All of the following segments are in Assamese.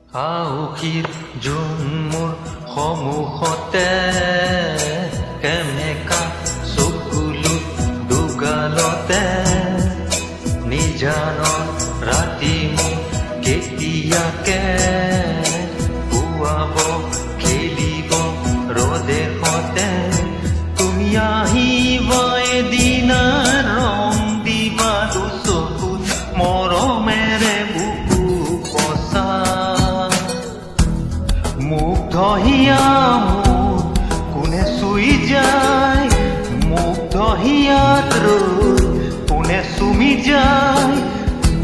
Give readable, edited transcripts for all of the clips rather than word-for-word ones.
আউসীৰ জোন মোৰ সন্মুখতে কেমেকা চকুলো দুগালতে নিজানৰ ৰাতি মোক কেতিয়াকে পুৱাব খেলিব ৰদেশতে তুমি আহিবা এদিনা ৰং দিবা দুচকুত মৰমেৰে বুকু কচা মুগ্ধ হিয়া মোৰ কোনে চুই যায় মুগ্ধ হিয়াত ৰৈ কোনে চুমি যায়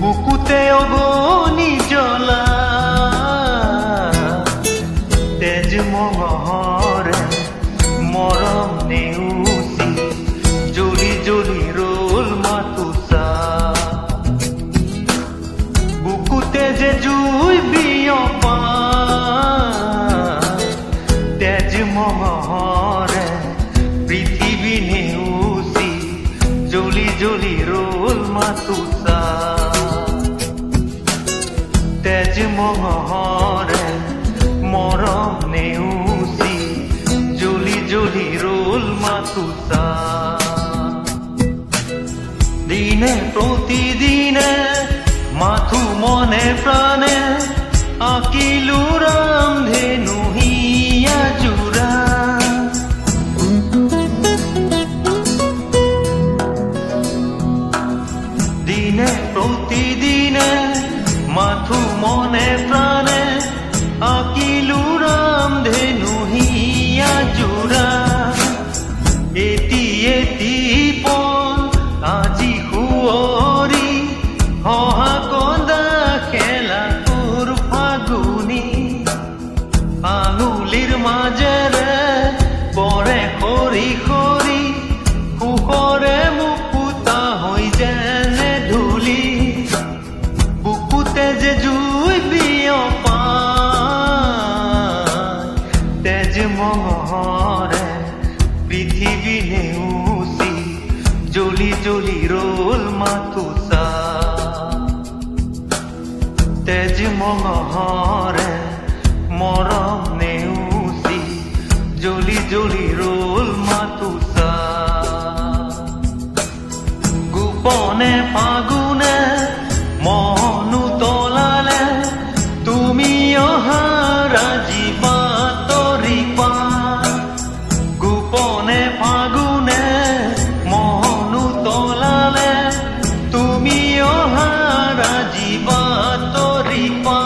বুকুতে অগনি জ্বলা তেজ মঙহৰে মৰম নেওচি জ্বলি জ্বলি ৰল মাতুচা বুকুতে যে জুই বিয়পা তেজ মঙহৰে পৃথিৱী নেওচি জ্বলি জ্বলি ৰল মাতুচা তেজ মঙহৰে মৰম নেওচি জ্বলি জ্বলি ৰল মাতুচা দিনে প্ৰতিদিনে মাথো মনে প্ৰাণে আঁকিলো ৰামধেনু হিয়া জোৰা দিনে প্ৰতিদিনে মাথো মনে প্ৰাণে আঁকিলো ৰামধেনু হিয়া জোৰা এটি এটি পল আজি শুৱৰি হহা কন্দা খেলা তোৰ ফাগুনি আঙুলিৰ মাজেৰে পৰে সৰি সৰি সুখৰে মুকুতা হৈ যেনে ধূলি বুকুতে যে জুই বিয়পা তেজ মঙহৰে পৃথিৱী নেওচি জ্বলি জ্বলি ৰল মাতুচা তেজ মঙহৰে মৰম নেওচি জ্বলি জ্বলি ৰল মাতুচা গোপনে ফাগুনে মনো তলালে তুমি অহাৰ আজি বাতৰি পা গোপনে ফাগুনে মনো তলালে তুমি অহাৰ আজি বাতৰি পা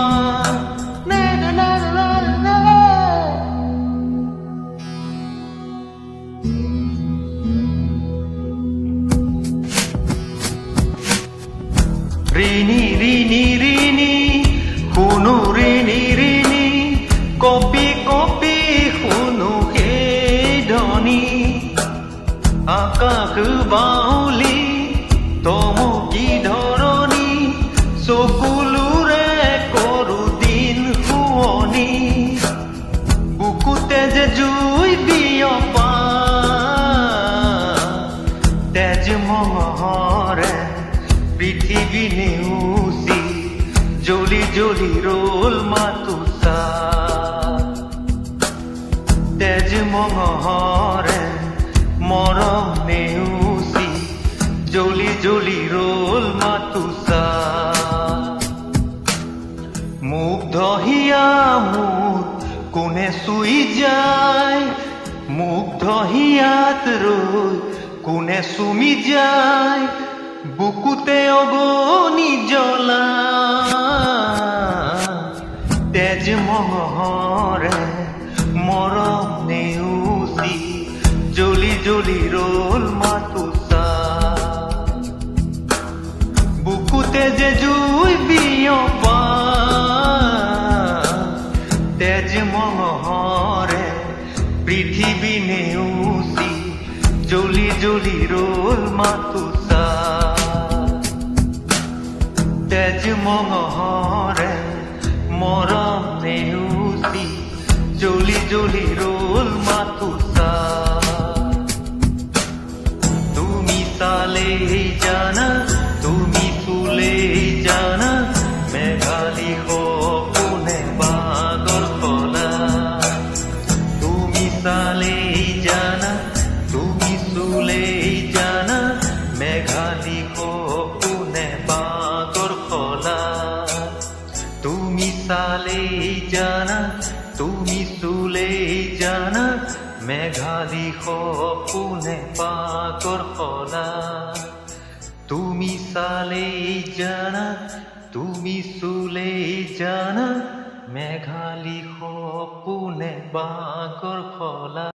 ঋণী ঋণী ঋণী শুনো ঋণী ঋণী কপি কপি শুনো সেই ধ্বনি আকাশ বাউলি তমকি ধৰণী চকুলোৰে কৰো দিন শুৱনি বুকুতে যে জুই বিয়পা তেজ মঙহৰে পৃথিৱী নেওচি জ্বলি জ্বলি ৰল মাতুচা তেজ মঙহৰে মৰম নেওচি জ্বলি জ্বলি ৰল মাতুচা মুগ্ধ হিয়া মোৰ কোনে চুই যায় মুগ্ধ হিয়াত ৰৈ কোনে চুমি যায় বুকুতে অগনি জ্বলা তেজ মঙহৰে মৰম নেওচি জ্বলি জ্বলি ৰল মাতুচা বুকুতে যে জুই বিয়পা তেজ মঙহৰে পৃথিৱী নেওচি জ্বলি জ্বলি ৰল মাতুচা তেজ মঙহৰে মৰম নেওচি জ্বলি জ্বলি ৰল মাতুচা তুমি চালেই জানা তুমি চুলেই জানা মেঘালী কোনে বা জানা তুমি চুলেই জানা মেঘালী সপোনে পাকৰ সলা তুমি চালেই জানা তুমি চুলেই জানা মেঘালী সপোনে পাকৰ সলা